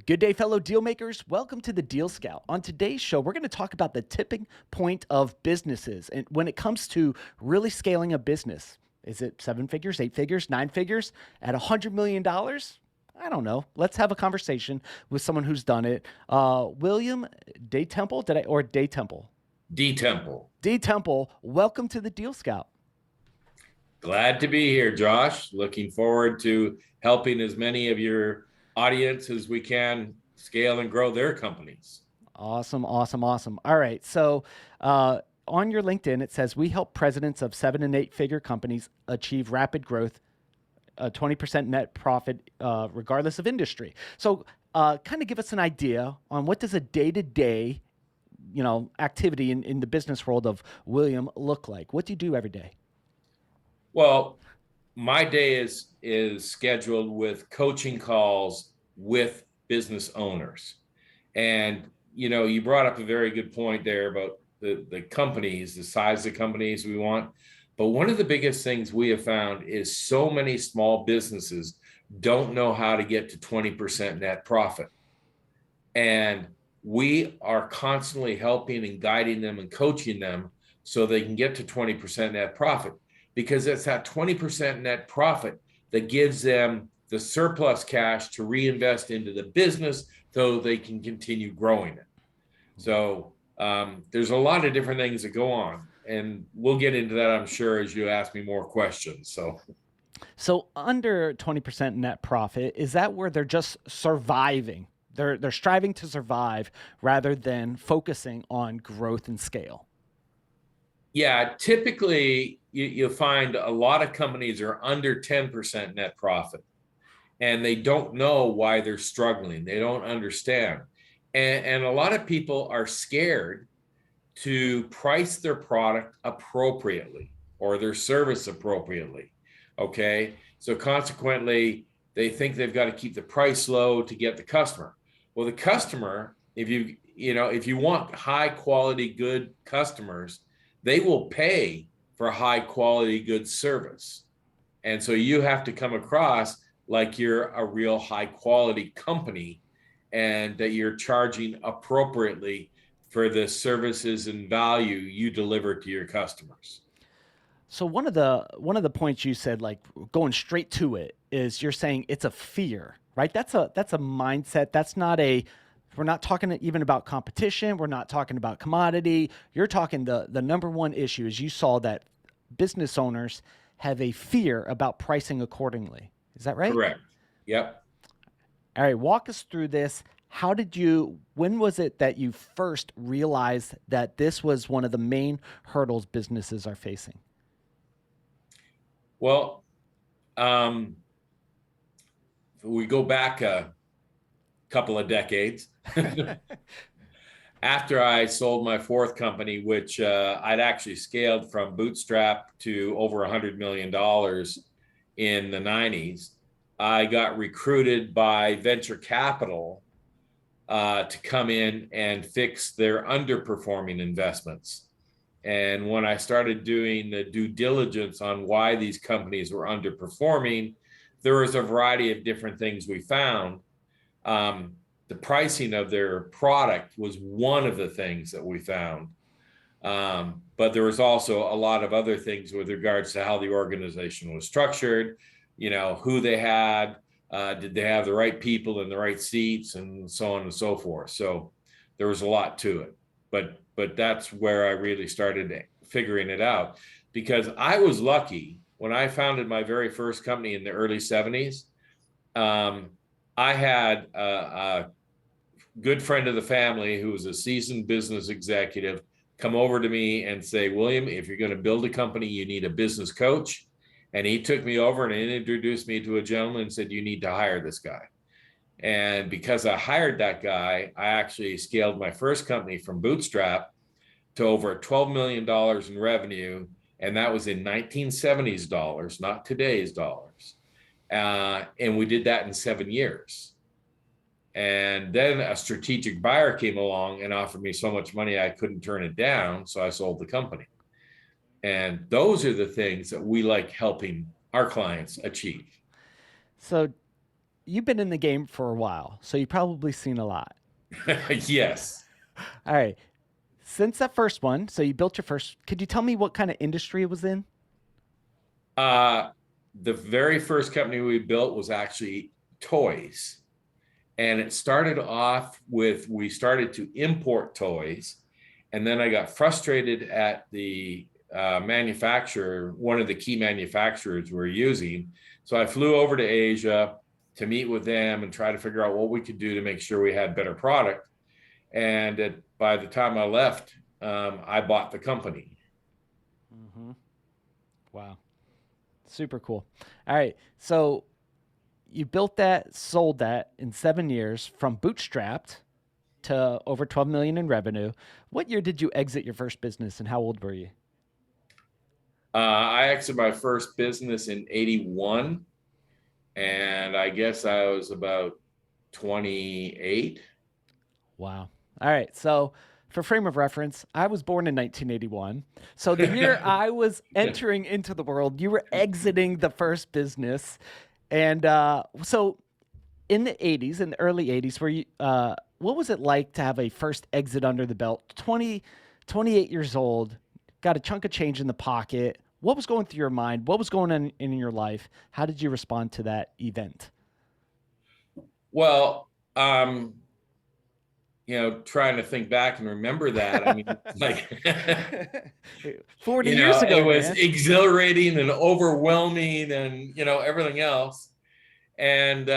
Good day, fellow deal makers. Welcome to the Deal Scout. On today's show, we're going to talk about the tipping point of businesses. And when it comes to really scaling a business, is it seven figures, eight figures, nine figures at $100 million? I don't know. Let's have a conversation with someone who's done it. William Day Temple, Day Temple? D Temple. D Temple, welcome to the Deal Scout. Glad to be here, Josh. Looking forward to helping as many of your audience as we can scale and grow their companies. Awesome. All right. So, on your LinkedIn, it says we help presidents of 7 and 8 figure companies achieve rapid growth, 20% net profit, regardless of industry. So, kind of give us an idea on what does a day-to-day, activity in the business world of William look like? What do you do every day? Well, my day is scheduled with coaching calls with business owners. And you brought up a very good point there about the companies, the size of companies we want. But one of the biggest things we have found is so many small businesses don't know how to get to 20% net profit. And we are constantly helping and guiding them and coaching them so they can get to 20% net profit, because it's that 20% net profit that gives them the surplus cash to reinvest into the business so they can continue growing it. So there's a lot of different things that go on, and we'll get into that, I'm sure, as you ask me more questions. So under 20% net profit, is that where they're just surviving? They're striving to survive rather than focusing on growth and scale. Yeah, typically you'll find a lot of companies are under 10% net profit, and they don't know why they're struggling. They don't understand. And a lot of people are scared to price their product appropriately or their service appropriately. Okay. So consequently, they think they've got to keep the price low to get the customer. Well, the customer, if you want high quality, good customers, they will pay for high quality, good service. And so you have to come across like you're a real high quality company and that you're charging appropriately for the services and value you deliver to your customers. So one of the points you said, like going straight to it, is you're saying it's a fear, right? That's a mindset. That's not a. We're not talking even about competition. We're not talking about commodity. You're talking the number one issue is you saw that business owners have a fear about pricing accordingly. Is that right? Correct. Yep. All right, walk us through this. When was it that you first realized that this was one of the main hurdles businesses are facing? Well, we go back a couple of decades. After I sold my fourth company, which I'd actually scaled from bootstrap to over $100 million in the 90s, I got recruited by venture capital to come in and fix their underperforming investments. And when I started doing the due diligence on why these companies were underperforming, there was a variety of different things we found. The pricing of their product was one of the things that we found. But there was also a lot of other things with regards to how the organization was structured, who they had, did they have the right people in the right seats, and so on and so forth. So there was a lot to it. But that's where I really started figuring it out, because I was lucky when I founded my very first company in the early 70s. I had a good friend of the family who was a seasoned business executive come over to me and say, William, if you're going to build a company, you need a business coach. And he took me over and introduced me to a gentleman and said, you need to hire this guy. And because I hired that guy, I actually scaled my first company from bootstrap to over $12 million in revenue. And that was in 1970s dollars, not today's dollars. And we did that in 7 years. And then a strategic buyer came along and offered me so much money I couldn't turn it down. So I sold the company. And those are the things that we like helping our clients achieve. So you've been in the game for a while, so you've probably seen a lot. Yes. All right. Since that first one, so you built your first, could you tell me what kind of industry it was in? Uh, the very first company we built was actually toys. And it started off with, we started to import toys. And then I got frustrated at the manufacturer, one of the key manufacturers we're using. So I flew over to Asia to meet with them and try to figure out what we could do to make sure we had better product. And by the time I left, I bought the company. Mm-hmm. Wow. Super cool. All right. So you built that, sold that in 7 years from bootstrapped to over 12 million in revenue. What year did you exit your first business and how old were you? I exited my first business in 81, and I guess I was about 28. Wow. All right. So, for frame of reference, I was born in 1981. So, the year I was entering into the world, you were exiting the first business. And so, in the 80s, in the early 80s, what was it like to have a first exit under the belt? 28 years old, got a chunk of change in the pocket. What was going through your mind? What was going on in your life? How did you respond to that event? Well, trying to think back and remember that. I mean, like, 40 years it ago, was man. exhilarating and overwhelming and, everything else. And,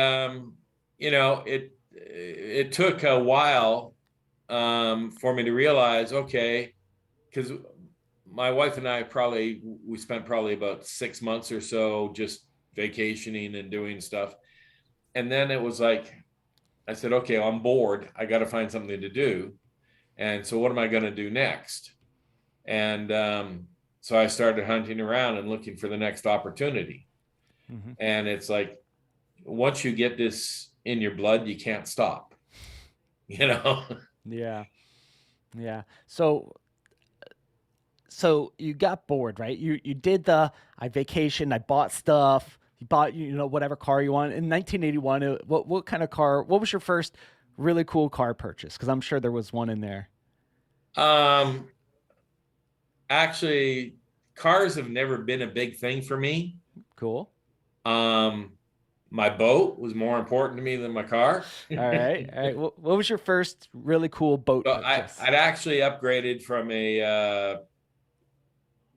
it took a while for me to realize, okay, because my wife and I we spent probably about 6 months or so just vacationing and doing stuff. And then it was like, I said, okay, I'm bored. I got to find something to do. And so what am I going to do next? And so I started hunting around and looking for the next opportunity. Mm-hmm. And it's like, once you get this in your blood, you can't stop, you know? Yeah. Yeah. So you got bored, right? You did I vacationed, I bought stuff, you bought whatever car you want. In 1981, what kind of car? What was your first really cool car purchase? Because I'm sure there was one in there. um, Actually, cars have never been a big thing for me. Cool. Um, my boat was more important to me than my car. All right. All right. What was your first really cool boat So purchase? I'd actually upgraded from a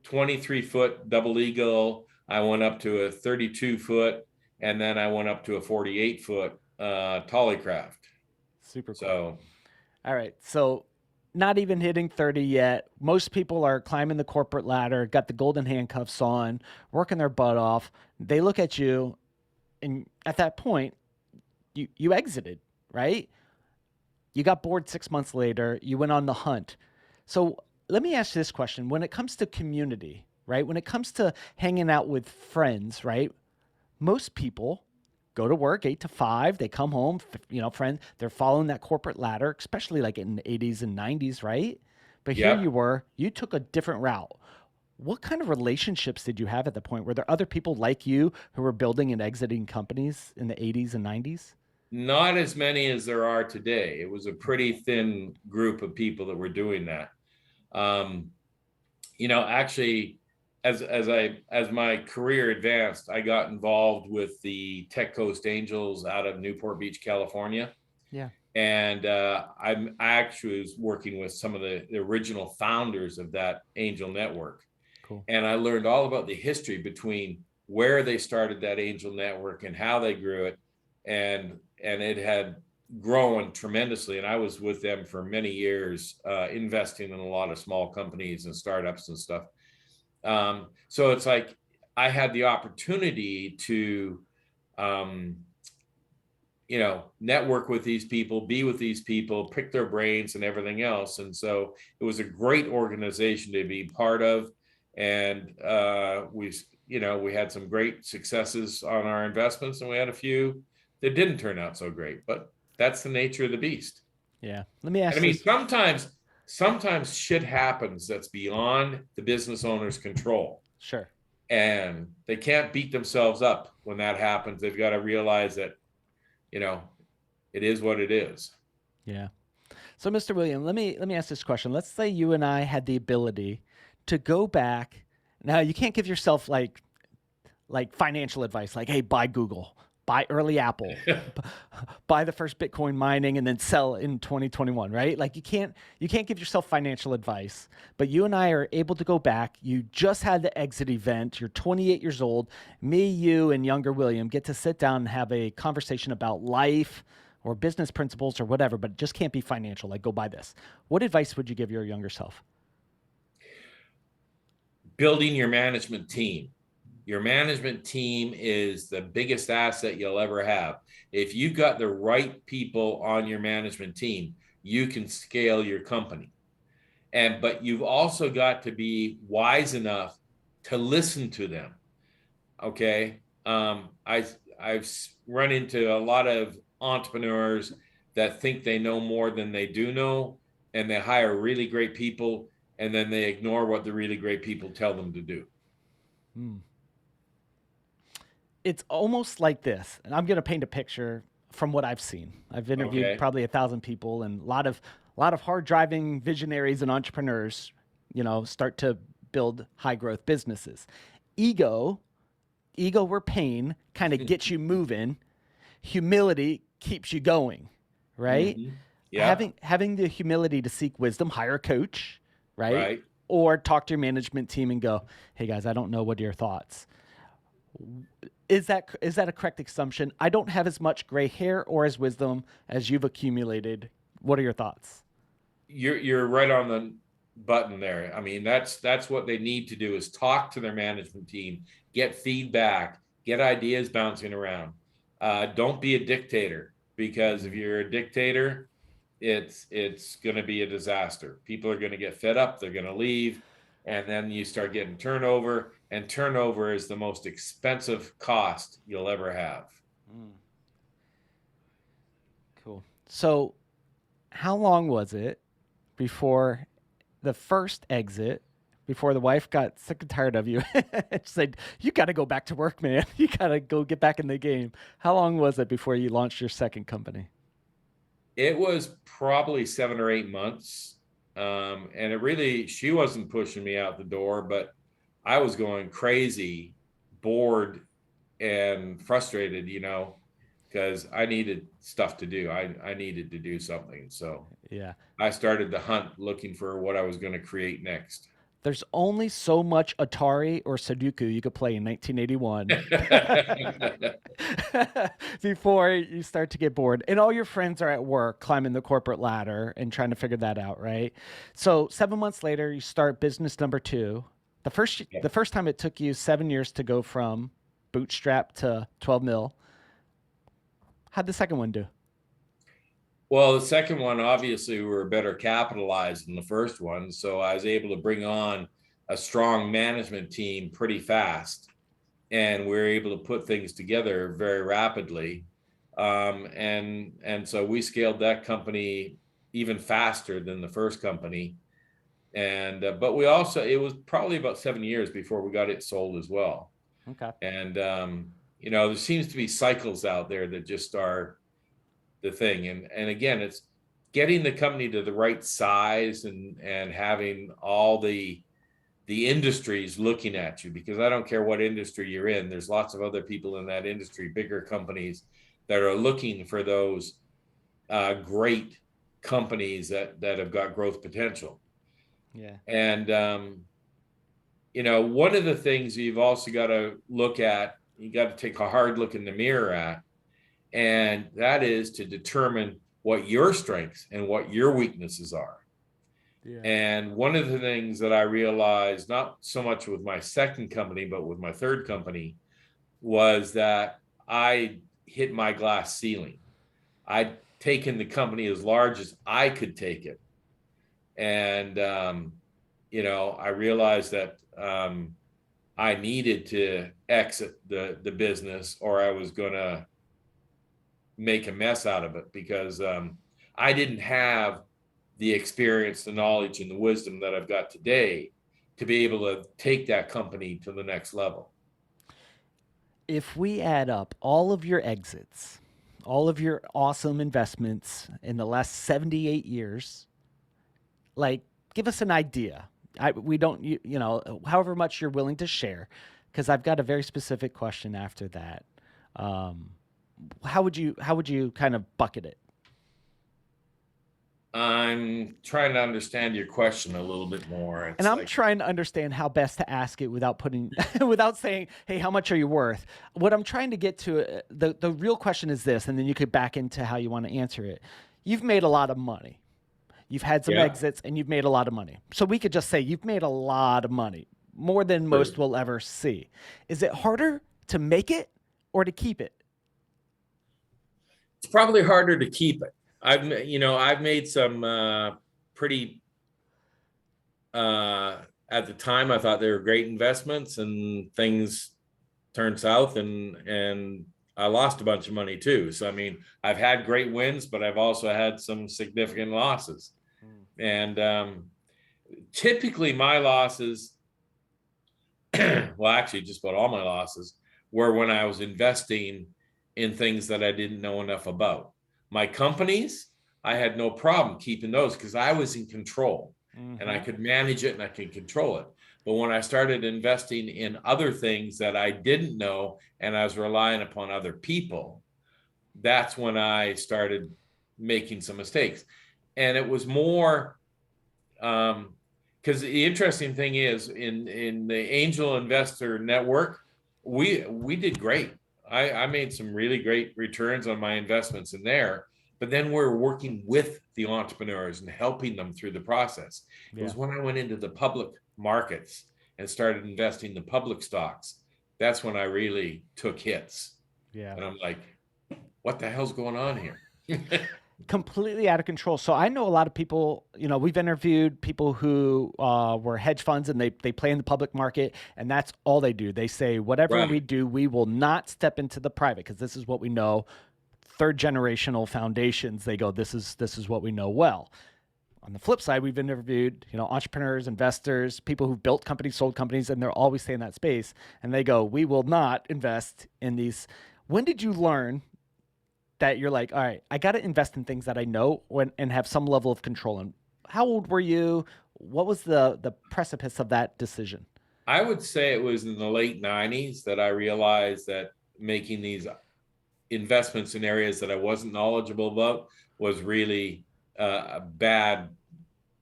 23-foot double eagle. I went up to a 32-foot, and then I went up to a 48-foot Tollycraft. Super cool. So, All right. So not even hitting 30 yet. Most people are climbing the corporate ladder, got the golden handcuffs on, working their butt off. They look at you, and at that point, you exited, right? You got bored 6 months later. You went on the hunt. So let me ask you this question: when it comes to community, right? When it comes to hanging out with friends, right? Most people go to work 8 to 5. They come home, friend. They're following that corporate ladder, especially like in the 80s and 90s, right? But here you yep. were. You took a different route. What kind of relationships did you have at the point? Were there other people like you who were building and exiting companies in the 80s and 90s? Not as many as there are today. It was a pretty thin group of people that were doing that. Um, Actually, as my career advanced, I got involved with the Tech Coast Angels out of Newport Beach, California. Yeah. And I actually was working with some of the original founders of that angel network. Cool. And I learned all about the history between where they started that angel network and how they grew it. And it had grown tremendously. And I was with them for many years, investing in a lot of small companies and startups and stuff. So it's like I had the opportunity to, um, network with these people, be with these people, pick their brains and everything else. And so it was a great organization to be part of. And we had some great successes on our investments, and we had a few that didn't turn out so great, but that's the nature of the beast. Yeah. Let me And I ask mean, this. sometimes shit happens that's beyond the business owner's control, Sure. and they can't beat themselves up when that happens. They've got to realize that, you know, it is what it is. Yeah. So, Mr. William, let me ask this question. Let's say you and I had the ability to go back. Now, you can't give yourself like financial advice, like, hey, buy Google, buy early Apple, buy the first Bitcoin mining, and then sell in 2021, right? Like you can't give yourself financial advice. But you and I are able to go back. You just had the exit event. You're 28 years old. Me, you, and younger William get to sit down and have a conversation about life or business principles or whatever, but it just can't be financial. Like, go buy this. What advice would you give your younger self? Building your management team. Your management team is the biggest asset you'll ever have. If you've got the right people on your management team, you can scale your company. But you've also got to be wise enough to listen to them. Okay. I've run into a lot of entrepreneurs that think they know more than they do know, and they hire really great people, and then they ignore what the really great people tell them to do. Hmm. It's almost like this, and I'm going to paint a picture from what I've seen. I've interviewed Okay. probably 1,000 people, and a lot of hard driving visionaries and entrepreneurs, start to build high growth businesses. Ego, ego or pain kind of gets you moving. Humility keeps you going, right? Mm-hmm. Yeah. Having the humility to seek wisdom, hire a coach, right? Right. Or talk to your management team and go, "Hey guys, I don't know. What are your thoughts?" Is that a correct assumption? I don't have as much gray hair or as wisdom as you've accumulated. What are your thoughts? You're right on the button there. I mean, that's what they need to do is talk to their management team, get feedback, get ideas bouncing around. Don't be a dictator, because if Mm, you're a dictator, it's going to be a disaster. People are going to get fed up. They're going to leave, and then you start getting turnover. And turnover is the most expensive cost you'll ever have. mm, cool. So, how long was it before the first exit? Before the wife got sick and tired of you, and said, "You got to go back to work, man. You got to go get back in the game." How long was it before you launched your second company? It was probably 7 or 8 months. And it really, she wasn't pushing me out the door, but I was going crazy, bored, and frustrated, because I needed stuff to do. I needed to do something. So Yeah. I started the hunt looking for what I was going to create next. There's only so much Atari or Sudoku you could play in 1981 before you start to get bored. And all your friends are at work climbing the corporate ladder and trying to figure that out, right? So 7 months later, you start business number two. The first time it took you 7 years to go from bootstrap to 12 mil. How'd the second one do? Well, the second one, obviously, we were better capitalized than the first one. So I was able to bring on a strong management team pretty fast, and we were able to put things together very rapidly. And so we scaled that company even faster than the first company. And but we also, it was probably about 7 years before we got it sold as well. Okay. And there seems to be cycles out there that just are the thing. And again, it's getting the company to the right size, and having all the industries looking at you, because I don't care what industry you're in, there's lots of other people in that industry, bigger companies, that are looking for those great companies that have got growth potential. Yeah. And one of the things you've also got to look at, you got to take a hard look in the mirror at, and that is to determine what your strengths and what your weaknesses are. Yeah. And one of the things that I realized, not so much with my second company, but with my third company, was that I hit my glass ceiling. I'd taken the company as large as I could take it. And, I realized that I needed to exit the business, or I was going to make a mess out of it, because I didn't have the experience, the knowledge, and the wisdom that I've got today to be able to take that company to the next level. If we add up all of your exits, all of your awesome investments in the last 78 years, like give us an idea. We don't, you know, however much you're willing to share, because I've got a very specific question after that. Um, how would you kind of bucket it? I'm trying to understand your question a little bit more. And It's I'm like, trying to understand how best to ask it without putting, without saying, "Hey, how much are you worth?" What I'm trying to get to, the real question is this, and then you could back into how you want to answer it. You've made a lot of money. You've had some yeah, exits, and you've made a lot of money. So we could just say you've made a lot of money, more than most true. will ever see. Is it harder to make it or to keep it? It's probably harder to keep it. I've made some pretty uh at the time I thought they were great investments, and things turned south, and I lost a bunch of money too. So I mean, I've had great wins, but I've also had some significant losses. And typically my losses, well, actually just about all my losses, were when I was investing in things that I didn't know enough about. My companies, I had no problem keeping those because I was in control and I Mm-hmm. could manage it and I could control it. But when I started investing in other things that I didn't know and I was relying upon other people, that's when I started making some mistakes. And it was more because the interesting thing is in the angel investor network, we did great. I made some really great returns on my investments in there, but then we're working with the entrepreneurs and helping them through the process. It Yeah. was when I went into the public markets and started investing in public stocks, that's when I really took hits. Yeah. And I'm like, what the hell's going on here? Completely out of control. So I know a lot of people, you know, we've interviewed people who were hedge funds and they play in the public market and that's all they do. They say, whatever we Right. do, we will not step into the private because this is what we know. Third generational foundations, they go, this is what we know well. On the flip side, we've interviewed, you know, entrepreneurs, investors, people who've built companies, sold companies, and they're always stay in that space. And they go, we will not invest in these. When did you learn that you're like, all right, I got to invest in things that I know and have some level of control? And how old were you? What was the precipice of that decision? I would say it was in the late 90s that I realized that making these investments in areas that I wasn't knowledgeable about was really a bad,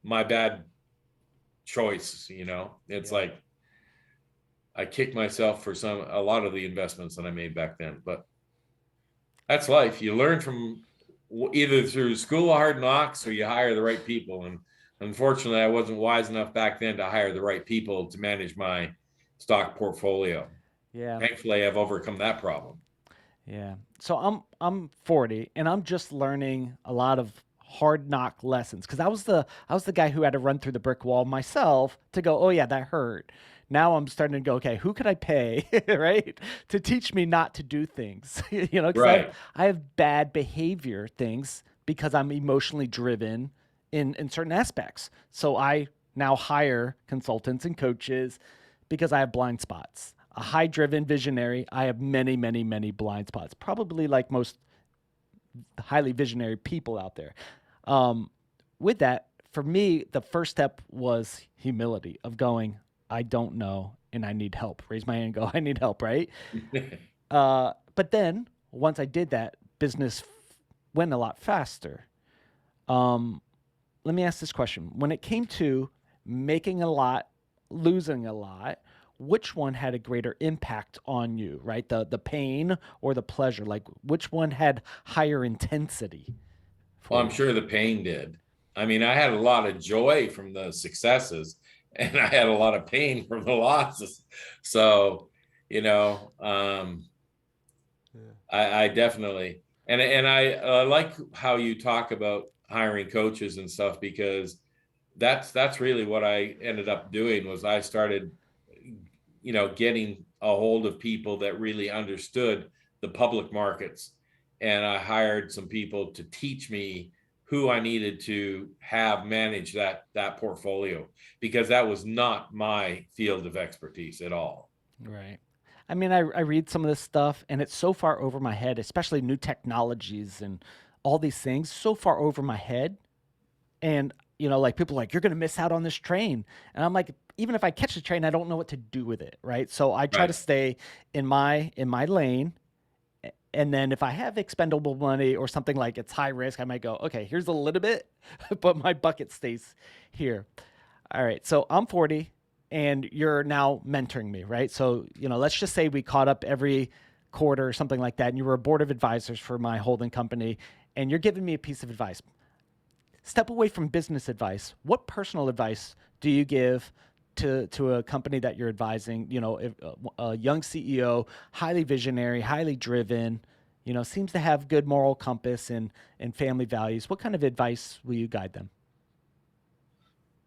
my bad choice. It's Yeah. like I kicked myself for a lot of the investments that I made back then. But that's life. You learn from either through school of hard knocks or you hire the right people. And unfortunately, I wasn't wise enough back then to hire the right people to manage my stock portfolio. Yeah. Thankfully, I've overcome that problem. Yeah. So I'm 40 and I'm just learning a lot of hard knock lessons because I was the guy who had to run through the brick wall myself to go, oh yeah, that hurt. Now I'm starting to go, okay, who could I pay, right, to teach me not to do things, you know, because Right. I have bad behavior things because I'm emotionally driven in certain aspects. So I now hire consultants and coaches because I have blind spots. A high driven visionary, I have many, many, many blind spots, probably like most highly visionary people out there. Um, with that, for me, the first step was humility of going, I don't know and I need help. Raise my hand and go, I need help, right? But then once I did that, business went a lot faster. Um, Let me ask this question. When it came to making a lot, losing a lot, which one had a greater impact on you, right? The pain or the pleasure? Like which one had higher intensity Well, for I'm you? sure the pain did. I mean, I had a lot of joy from the successes and I had a lot of pain from the losses. So, you know, I definitely, and I like how you talk about hiring coaches and stuff, because that's really what I ended up doing. Was I started, getting a hold of people that really understood the public markets, and I hired some people to teach me who I needed to have manage that portfolio, because that was not my field of expertise at all. Right. I mean, I read some of this stuff and it's so far over my head, especially new technologies and all these things, so far over my head. And, like people are like, you're going to miss out on this train. And I'm like, even if I catch the train, I don't know what to do with it. Right. So I try to Right. stay in my lane. And then if I have expendable money or something like it's high risk, I might go, okay, here's a little bit, but my bucket stays here. All right. So I'm 40 and you're now mentoring me, right? So, let's just say we caught up every quarter or something like that, and you were a board of advisors for my holding company, and you're giving me a piece of advice. Step away from business advice. What personal advice do you give to a company that you're advising? If, a young CEO, highly visionary, highly driven, seems to have good moral compass and family values. What kind of advice will you guide them?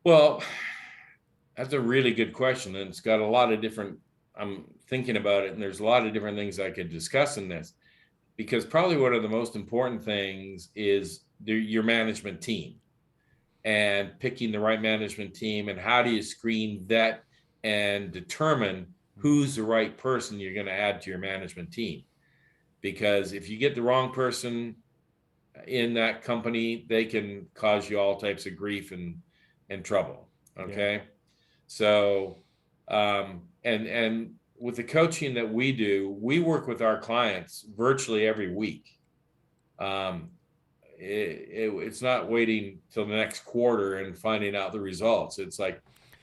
Well, that's a really good question. And it's got a lot of different, I'm thinking about it, and there's a lot of different things I could discuss in this, because probably one of the most important things is your management team and picking the right management team. And how do you screen, vet, and determine who's the right person you're going to add to your management team? Because if you get the wrong person in that company, they can cause you all types of grief and trouble. Yeah. Okay. So, and with the coaching that we do, we work with our clients virtually every week. Um, it's not waiting till the next quarter and finding out the results. It's like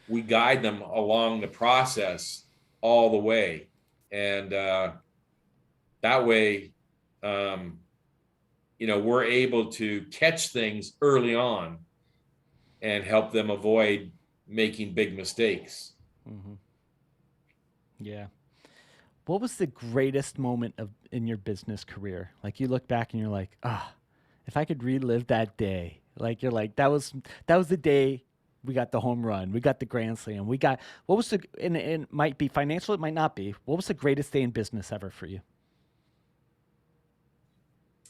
we guide them along the process all the way, and that way, um, we're able to catch things early on and help them avoid making big mistakes. Hmm. Yeah. What was the greatest moment of in your business career? Like you look back and you're like, if I could relive that day, like you're like, that was the day we got the home run, we got the grand slam, we got what was the and it might be financial, it might not be. What was the greatest day in business ever for you?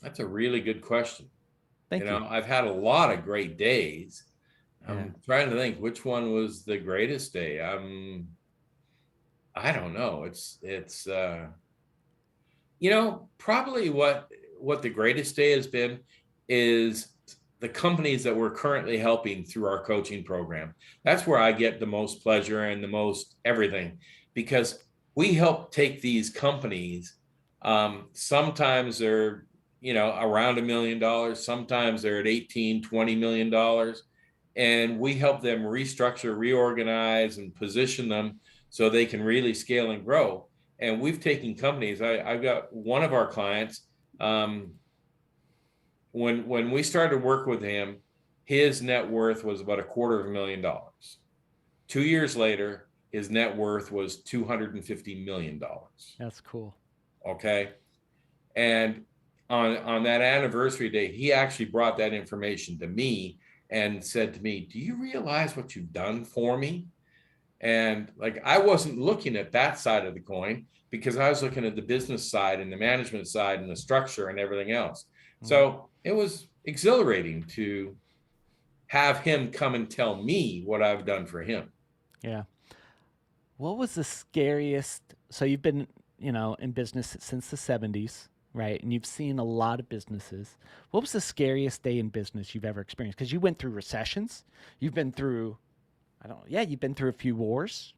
That's a really good question. Thank you. I've had a lot of great days. Yeah. I'm trying to think which one was the greatest day. I don't know. Probably what the greatest day has been is the companies that we're currently helping through our coaching program. That's where I get the most pleasure and the most everything, because we help take these companies. Sometimes they're, around $1 million. Sometimes they're at 18, $20 million. And we help them restructure, reorganize, and position them so they can really scale and grow. And we've taken companies. I've got one of our clients. Um, when we started work with him, his net worth was about $250,000. 2 years later, his net worth was $250 million. That's cool. Okay, and on that anniversary day, he actually brought that information to me and said to me, "Do you realize what you've done for me?" And like, I wasn't looking at that side of the coin because I was looking at the business side and the management side and the structure and everything else. Hmm. So it was exhilarating to have him come and tell me what I've done for him. Yeah. What was the scariest? So you've been, in business since the 70s, right? And you've seen a lot of businesses. What was the scariest day in business you've ever experienced? Because you went through recessions. You've been through, I don't know, yeah, you've been through a few wars.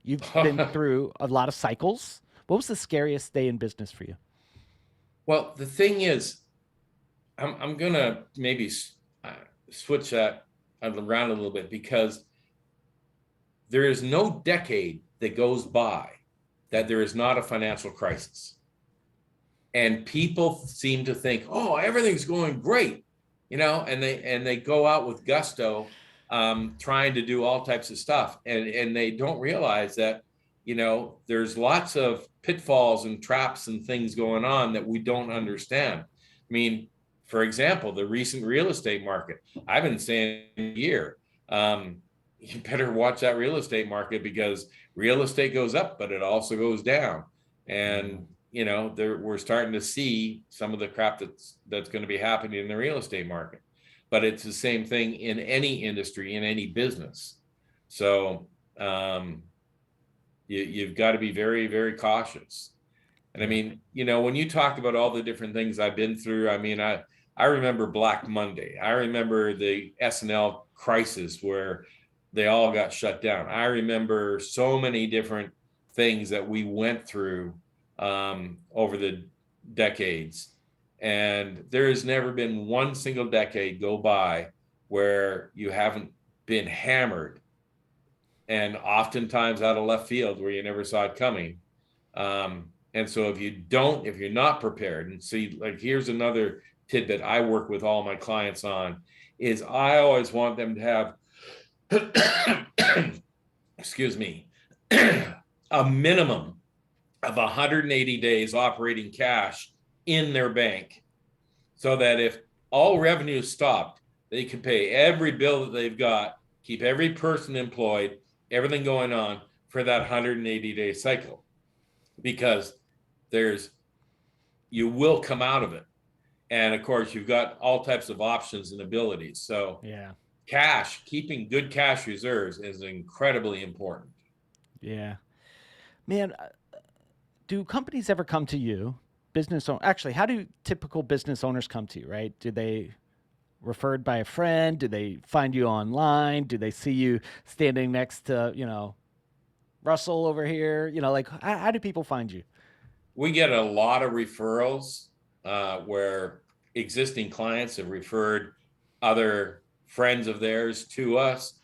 You've been through a lot of cycles. What was the scariest day in business for you? Well, the thing is, I'm gonna maybe uh, switch that around a little bit, because there is no decade that goes by that there is not a financial crisis. And people seem to think, oh, everything's going great, and they go out with gusto, trying to do all types of stuff, and they don't realize that there's lots of pitfalls and traps and things going on that we don't understand. I mean, for example, the recent real estate market. I've been saying a year, you better watch that real estate market, because real estate goes up, but it also goes down. Mm. And we're starting to see some of the crap that's going to be happening in the real estate market. But it's the same thing in any industry, in any business. So, You've got to be very, very cautious. And I Yeah. mean, when you talk about all the different things I've been through, I mean, I remember Black Monday. I remember the SNL crisis where they all got shut down. I remember so many different things that we went through over the decades. And there has never been one single decade go by where you haven't been hammered, and oftentimes out of left field where you never saw it coming. And so if you're not prepared, and see, like, here's another tidbit I work with all my clients on, is I always want them to have, excuse me, a minimum of 180 days operating cash in their bank, so that if all revenue stopped, they can pay every bill that they've got, keep every person employed, everything going on for that 180-day cycle, because there's you will come out of it. And of course, you've got all types of options and abilities. So Yeah. keeping good cash reserves is incredibly important. Yeah. Man, do companies ever come to you? Actually, how do typical business owners come to you, right? Do they referred by a friend? Do they find you online? Do they see you standing next to, Russell over here? Like, how do people find you? We get a lot of referrals where existing clients have referred other friends of theirs to us.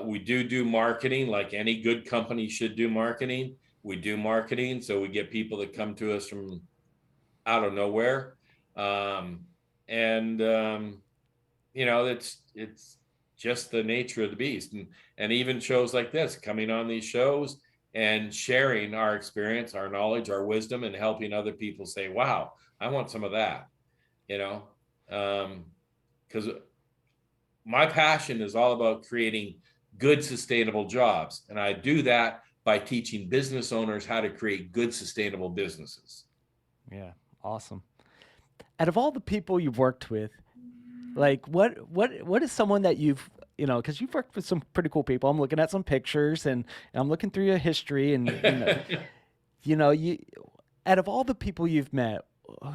We do marketing, like any good company should do marketing. We do marketing, so we get people that come to us from out of nowhere. Um, and it's just the nature of the beast. And even shows like this, coming on these shows and sharing our experience, our knowledge, our wisdom, and helping other people say, wow, I want some of that, you know. Because my passion is all about creating good, sustainable jobs. And I do that by teaching business owners how to create good, sustainable businesses. Yeah, awesome. Out of all the people you've worked with, like what is someone that you've because you've worked with some pretty cool people. I'm looking at some pictures and I'm looking through your history and you out of all the people you've met,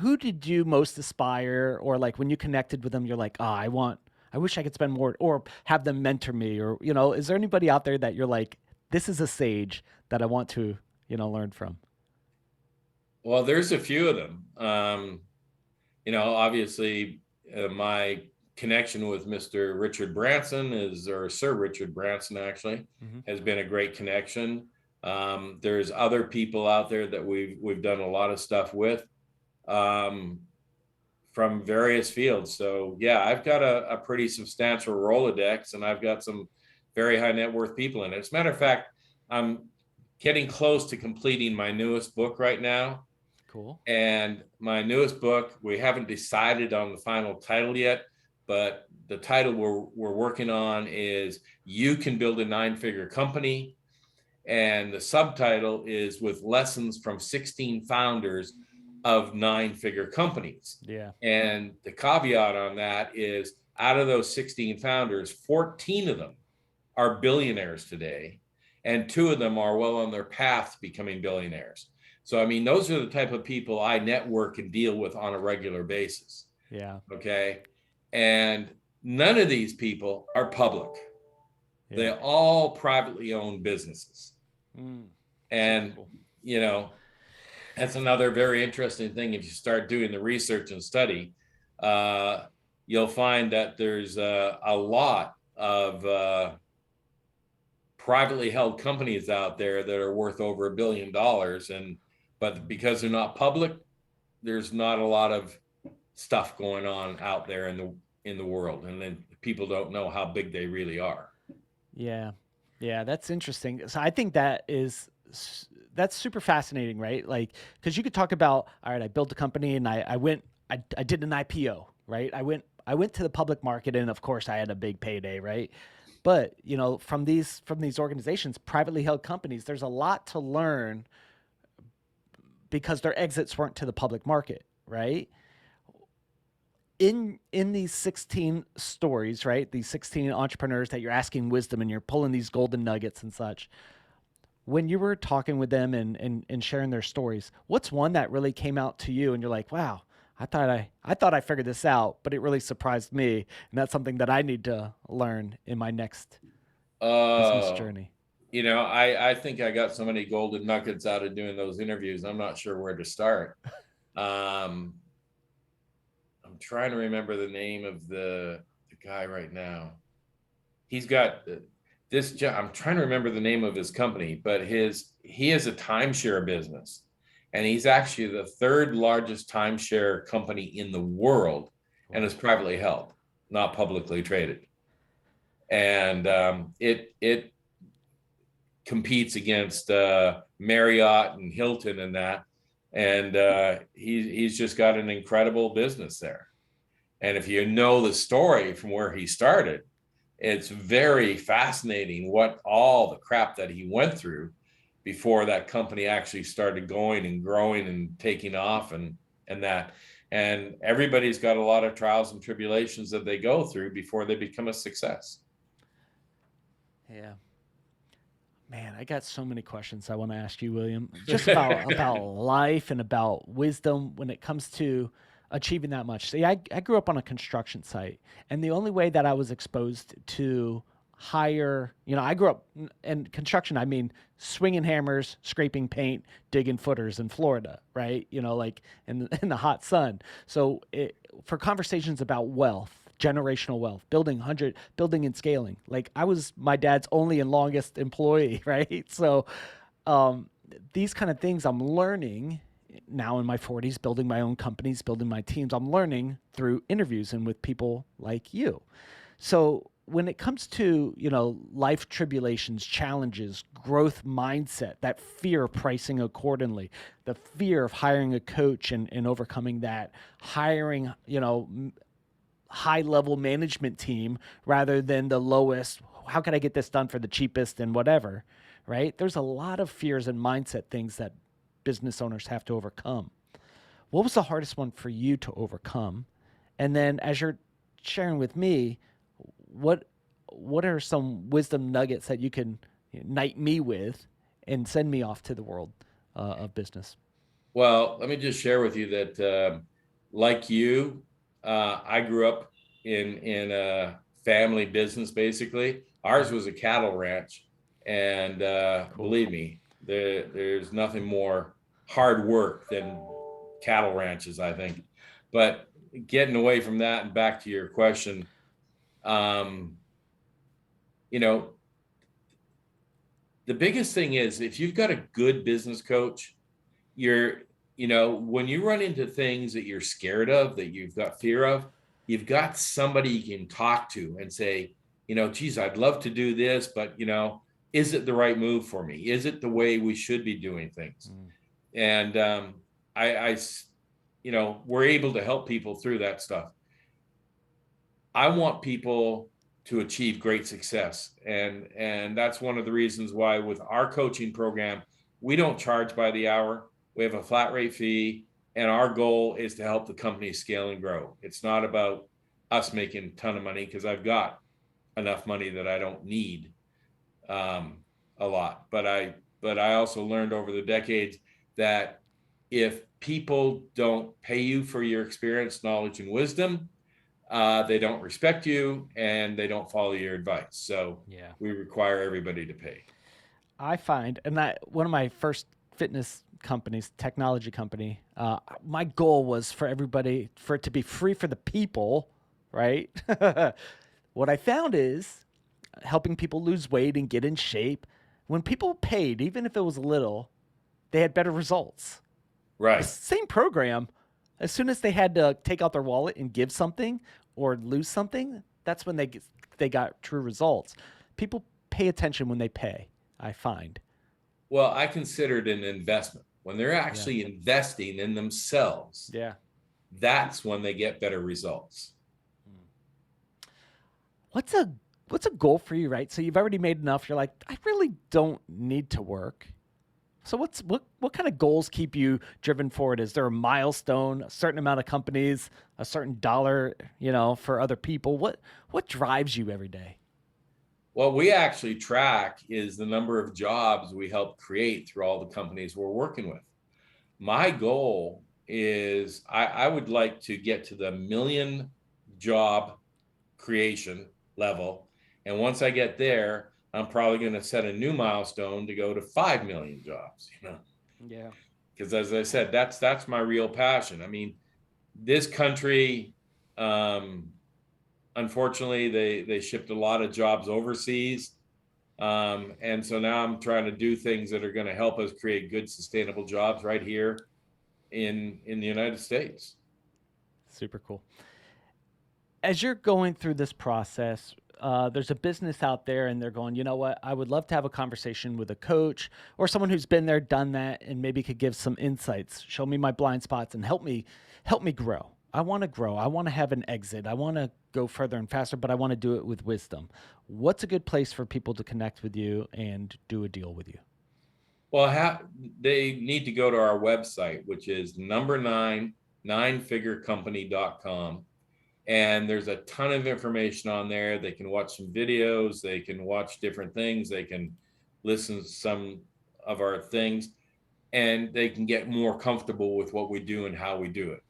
who did you most aspire or like when you connected with them, you're like, I wish I could spend more or have them mentor me or is there anybody out there that you're like, this is a sage that I want to learn from? Well, there's a few of them. Obviously, my connection with Mr. Richard Branson or Sir Richard Branson actually Hmm. has been a great connection. There's other people out there that we've done a lot of stuff with um, from various fields. So yeah, I've got a pretty substantial Rolodex, and I've got some very high net worth people in it. As a matter of fact, I'm getting close to completing my newest book right now. Cool. And my newest book, we haven't decided on the final title yet, but the title we're working on is You Can Build a Nine-Figure Company. And the subtitle is With Lessons from 16 Founders of Nine-Figure Companies. Yeah. And the caveat on that is out of those 16 founders, 14 of them are billionaires today, and two of them are well on their path to becoming billionaires. So, I mean, those are the type of people I network and deal with on a regular basis. Yeah. Okay. And none of these people are public. Yeah. They're all privately owned businesses. Mm, super And, cool. you know, that's another very interesting thing. If you start doing the research and study, uh, you'll find that there's a lot of privately held companies out there that are worth over $1 billion. But because they're not public, there's not a lot of stuff going on out there in the world. And then people don't know how big they really are. Yeah. Yeah, that's interesting. So I think that's super fascinating, right? Like, because you could talk about, all right, I built a company and I did an IPO, right? I went to the public market and of course I had a big payday, right? But from these organizations, privately held companies, there's a lot to learn because their exits weren't to the public market, right? In these 16 stories, right? These 16 entrepreneurs that you're asking wisdom and you're pulling these golden nuggets and such. when you were talking with them and sharing their stories, what's one that really came out to you and you're like, wow, I thought I figured this out, but it really surprised me. And that's something that I need to learn in my next business Uh, journey. I think I got so many golden nuggets out of doing those interviews. I'm not sure where to start. Um, I'm trying to remember the name of the guy right now. He's got this job. I'm trying to remember the name of his company, but he has a timeshare business, and he's actually the third largest timeshare company in the world, and is Wow. privately held, not publicly traded. And it competes against Marriott and Hilton and that, and he's just got an incredible business there. And if you know the story from where he started, it's very fascinating what all the crap that he went through before that company actually started going and growing and taking off and that. And everybody's got a lot of trials and tribulations that they go through before they become a success. Yeah. Man, I got so many questions I want to ask you, William, just about life and about wisdom when it comes to achieving that much. See, I grew up on a construction site, and the only way that I was exposed to higher, I grew up in construction. I mean, swinging hammers, scraping paint, digging footers in Florida, right? Like in the hot sun. So for conversations about wealth, generational wealth, building and scaling. Like I was my dad's only and longest employee, right? So um, these kind of things I'm learning now in my 40s, building my own companies, building my teams. I'm learning through interviews and with people like you. So when it comes to life tribulations, challenges, growth mindset, that fear of pricing accordingly, the fear of hiring a coach and overcoming that, hiring high level management team rather than the lowest, how can I get this done for the cheapest and whatever, right? There's a lot of fears and mindset things that business owners have to overcome. What was the hardest one for you to overcome? And then as you're sharing with me, what what are some wisdom nuggets that you can knight me with and send me off to the world of business? Well, let me just share with you that, like you, I grew up in a family business. Basically, ours was a cattle ranch, and Cool. believe me, there's nothing more hard work than cattle ranches, I think. But getting away from that and back to your question, um, you know, the biggest thing is if you've got a good business coach, you're when you run into things that you're scared of, that you've got fear of, you've got somebody you can talk to and say, geez, I'd love to do this, but is it the right move for me? Is it the way we should be doing things? Mm. And I we're able to help people through that stuff. I want people to achieve great success, and that's one of the reasons why with our coaching program, we don't charge by the hour. We have a flat rate fee, and our goal is to help the company scale and grow. It's not about us making a ton of money, because I've got enough money that I don't need um, a lot. But I also learned over the decades that if people don't pay you for your experience, knowledge, and wisdom, they don't respect you and they don't follow your advice. So Yeah. we require everybody to pay. I find, and that one of my first fitness companies, technology company, my goal was for everybody, for it to be free for the people, right? What I found is helping people lose weight and get in shape. When people paid, even if it was little, they had better results. The Right. same program, as soon as they had to take out their wallet and give something or lose something, that's when they got true results. People pay attention when they pay, I find. Well, I consider it an investment. When they're Yeah. actually investing in themselves, Yeah. that's when they get better results. What's a what's a goal for you, right? So you've already made enough. You're like, I really don't need to work. So what kind of goals keep you driven forward? Is there a milestone, a certain amount of companies, a certain dollar, for other people? What drives you every day? What we actually track is the number of jobs we help create through all the companies we're working with. My goal is I would like to get to the 1,000,000 job creation level. And once I get there, I'm probably going to set a new milestone to go to 5 million jobs, Yeah. because as I said, that's my real passion. I mean, this country, um, unfortunately, they shipped a lot of jobs overseas. And so now I'm trying to do things that are going to help us create good, sustainable jobs right here in the United States. Super cool. As you're going through this process, there's a business out there and they're going, you know what? I would love to have a conversation with a coach or someone who's been there, done that, and maybe could give some insights, show me my blind spots and help me grow. I want to grow. I want to have an exit. I want to go further and faster, but I want to do it with wisdom. What's a good place for people to connect with you and do a deal with you? Well, they need to go to our website, which is number 9figurecompany.com. And there's a ton of information on there. They can watch some videos, they can watch different things, they can listen to some of our things, and they can get more comfortable with what we do and how we do it.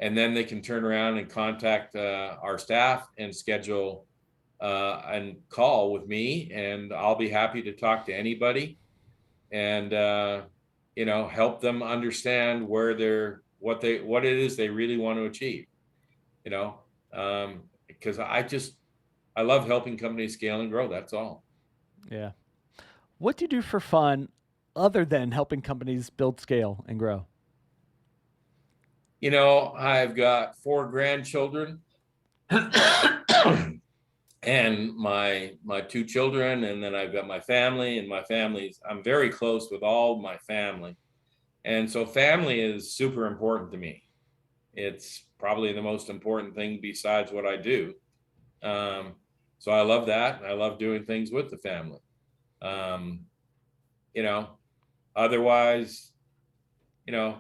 And then they can turn around and contact our staff and schedule a call with me, and I'll be happy to talk to anybody and help them understand what it is they really want to achieve. You know, because I love helping companies scale and grow. That's all. Yeah. What do you do for fun other than helping companies build, scale, and grow? I've got 4 grandchildren and my 2 children, and then I've got my family, and my family's I'm very close with all my family. And so family is super important to me. It's probably the most important thing besides what I do. Um, so I love that. And I love doing things with the family. Um, you know, Otherwise,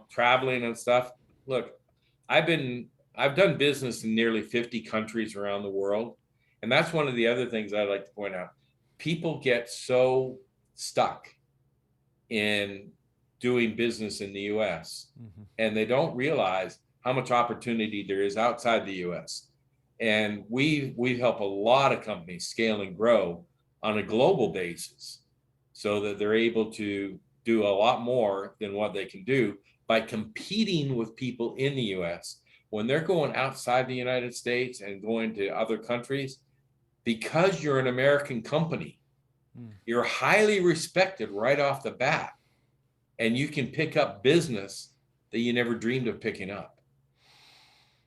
traveling and stuff. Look, I've done business in nearly 50 countries around the world. And that's one of the other things I'd like to point out. People get so stuck in doing business in the US, and they don't realize how much opportunity there is outside the US. And we help a lot of companies scale and grow on a global basis so that they're able to do a lot more than what they can do by competing with people in the US. When they're going outside the United States and going to other countries, because you're an American company, you're highly respected right off the bat, and you can pick up business that you never dreamed of picking up.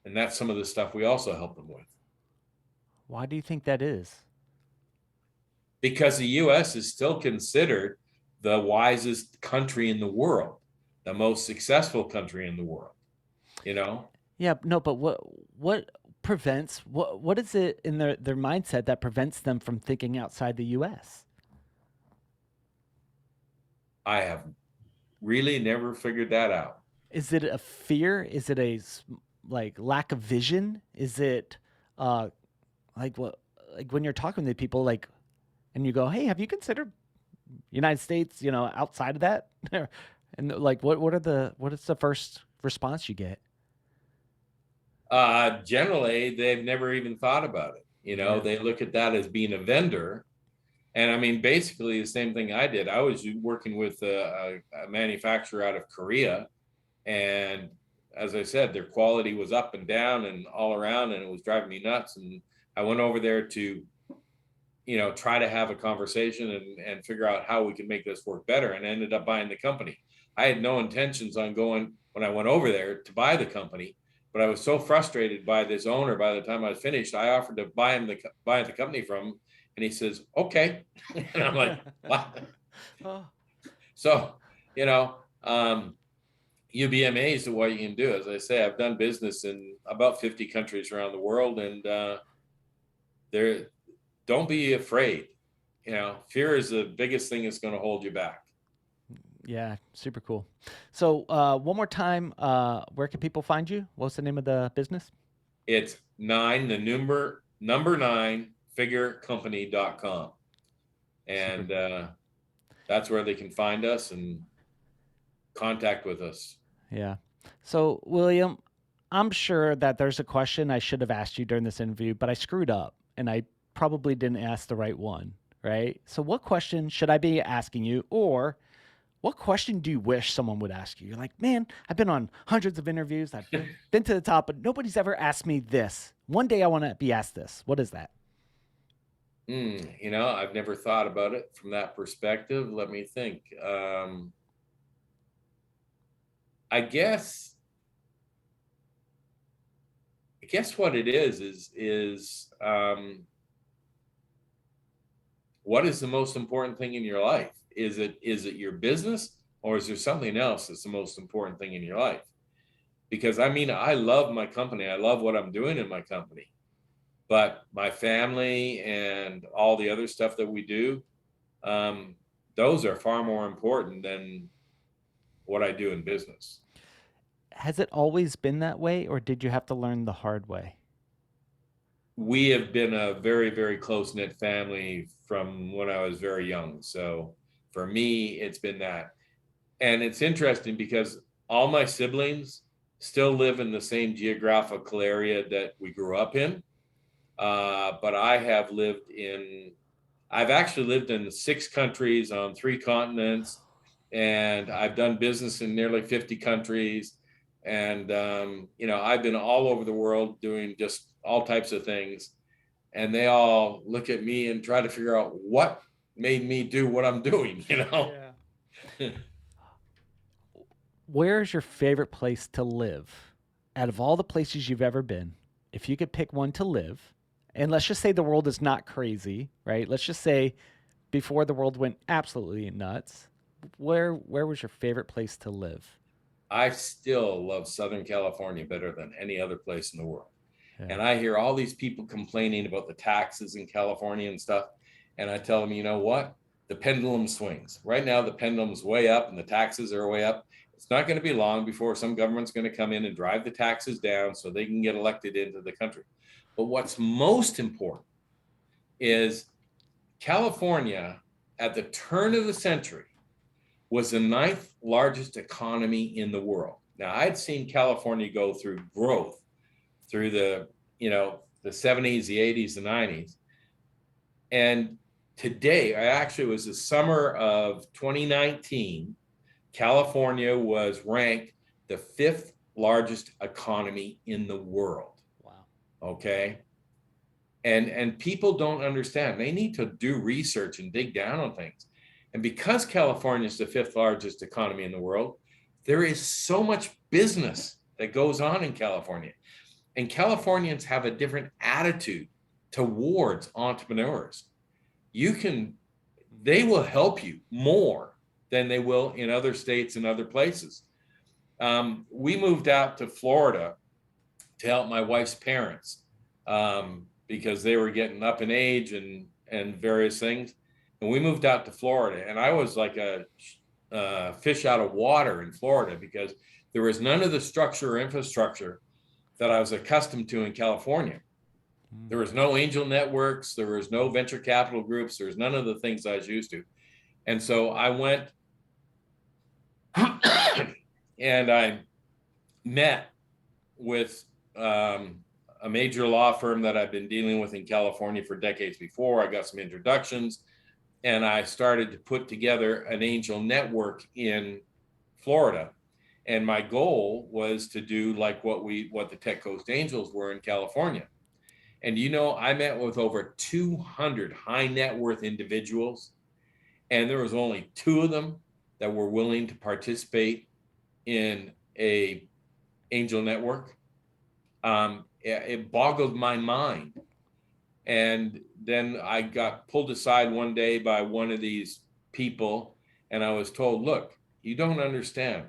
And that's some of the stuff we also help them with. Why do you think that is? Because the US is still considered the wisest country in the world, the most successful country in the world, you know? Yeah, no, but what prevents what is it in their mindset that prevents them from thinking outside the US? I have really never figured that out. Is it a fear? Is it like lack of vision? Is it uh like what like when you're talking to people like and you go, "Hey, have you considered United States, outside of that?" And like what is the first response you get? Generally, they've never even thought about it. Yeah. They look at that as being a vendor. And I mean, basically the same thing I did. I was working with a manufacturer out of Korea. And as I said, their quality was up and down and all around, and it was driving me nuts. And I went over there to, try to have a conversation and figure out how we could make this work better, and ended up buying the company. I had no intentions on going when I went over there to buy the company, but I was so frustrated by this owner. By the time I was finished, I offered to buy the company from him, and he says, "Okay," and I'm like, "What?" Oh, So, you know, um, you'd be amazed at what you can do. As I say, I've done business in about 50 countries around the world, and there, don't be afraid. Fear is the biggest thing that's going to hold you back. yeah, super cool. So, one more time, where can people find you? What's the name of the business? It's 9, the number 9 figurecompany.com. Super. And that's where they can find us and contact with us. Yeah. So, William, I'm sure that there's a question I should have asked you during this interview, but I screwed up and I probably didn't ask the right one, right? So, what question should I be asking you, or what question do you wish someone would ask you? You're like, man, I've been on hundreds of interviews, I've been to the top, but nobody's ever asked me this. One day I want to be asked this. What is that? I've never thought about it from that perspective. Let me think. I guess what it is what is the most important thing in your life? Is it your business, or is there something else that's the most important thing in your life? Because I mean, I love my company. I love what I'm doing in my company, but my family and all the other stuff that we do, um, those are far more important than what I do in business. Has it always been that way, or did you have to learn the hard way? We have been a very, very close knit family from when I was very young. So for me, it's been that. And it's interesting because all my siblings still live in the same geographical area that we grew up in. But I've actually lived in 6 countries on 3 continents, and I've done business in nearly 50 countries. And, I've been all over the world doing just all types of things. And they all look at me and try to figure out what made me do what I'm doing, you know? Yeah. Where's your favorite place to live? Out of all the places you've ever been, if you could pick one to live, and let's just say the world is not crazy, right? Let's just say before the world went absolutely nuts, where was your favorite place to live? I still love Southern California better than any other place in the world. Yeah. And I hear all these people complaining about the taxes in California and stuff. And I tell them, you know what? The pendulum swings. Right now, the pendulum's way up and the taxes are way up. It's not going to be long before some government's going to come in and drive the taxes down so they can get elected into the country. But what's most important is California at the turn of the century was the ninth largest economy in the world. Now, I'd seen California go through growth through the 70s, the 80s, the 90s. And today, I actually was the summer of 2019, California was ranked the 5th largest economy in the world. Wow. Okay. And people don't understand. They need to do research and dig down on things. And because California is the 5th largest economy in the world, there is so much business that goes on in California. And Californians have a different attitude towards entrepreneurs. They will help you more than they will in other states and other places. We moved out to Florida to help my wife's parents because they were getting up in age and various things. And we moved out to Florida, and I was like a fish out of water in Florida because there was none of the structure or infrastructure that I was accustomed to in California. There was no angel networks, there was no venture capital groups, there was none of the things I was used to. And so I went and I met with a major law firm that I've been dealing with in California for decades before. I got some introductions, and I started to put together an angel network in Florida. And my goal was to do like what the Tech Coast Angels were in California. And I met with over 200 high net worth individuals, and there was only 2 of them that were willing to participate in a angel network. It boggled my mind. And then I got pulled aside one day by one of these people, and I was told, look, you don't understand.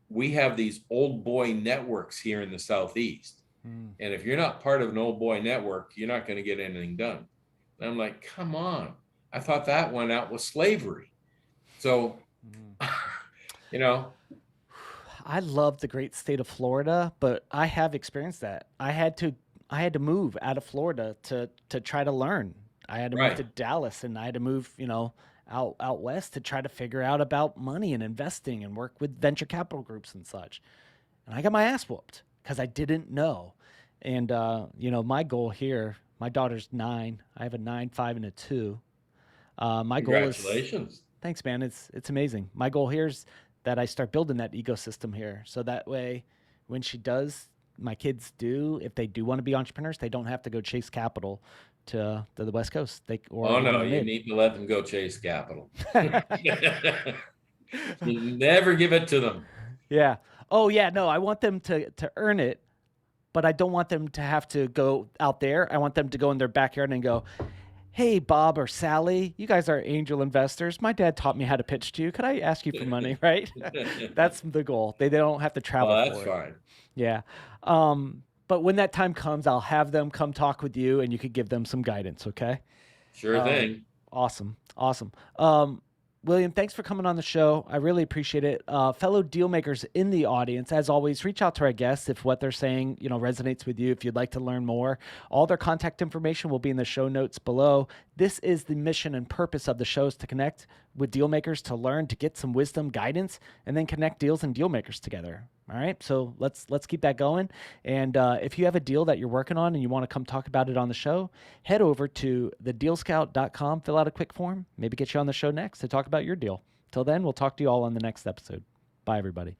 We have these old boy networks here in the Southeast. And if you're not part of an old boy network, you're not going to get anything done. And I'm like, come on. I thought that went out with slavery. So, you know, I love the great state of Florida, but I have experienced that. I had to move out of Florida to try to learn. I had to move to Right. Dallas, and I had to move, out west to try to figure out about money and investing and work with venture capital groups and such. And I got my ass whooped because I didn't know. And my goal here, my daughter's 9. I have a 9, 5, and a 2. My goal is, Congratulations. thanks, man. It's amazing. My goal here is that I start building that ecosystem here, so that way, when she does, my kids do, if they do want to be entrepreneurs, they don't have to go chase capital to the West Coast, or Oh even no, the you mid. need to let them go chase capital. You never give it to them. Yeah. Oh yeah. No, I want them to earn it, but I don't want them to have to go out there. I want them to go in their backyard and go, "Hey, Bob or Sally, you guys are angel investors. My dad taught me how to pitch to you. Could I ask you for money?" Right? That's the goal. They don't have to travel Well, that's for it. fine. Yeah. But when that time comes, I'll have them come talk with you, and you could give them some guidance. Okay. Sure thing. Awesome. Awesome. William, thanks for coming on the show. I really appreciate it. Fellow deal makers in the audience, as always, reach out to our guests if what they're saying, resonates with you. If you'd like to learn more, all their contact information will be in the show notes below. This is the mission and purpose of the show, is to connect with deal makers, to learn, to get some wisdom, guidance, and then connect deals and deal makers together. All right, so let's keep that going. And if you have a deal that you're working on and you want to come talk about it on the show, head over to thedealscout.com, fill out a quick form, maybe get you on the show next to talk about your deal. Till then, we'll talk to you all on the next episode. Bye, everybody.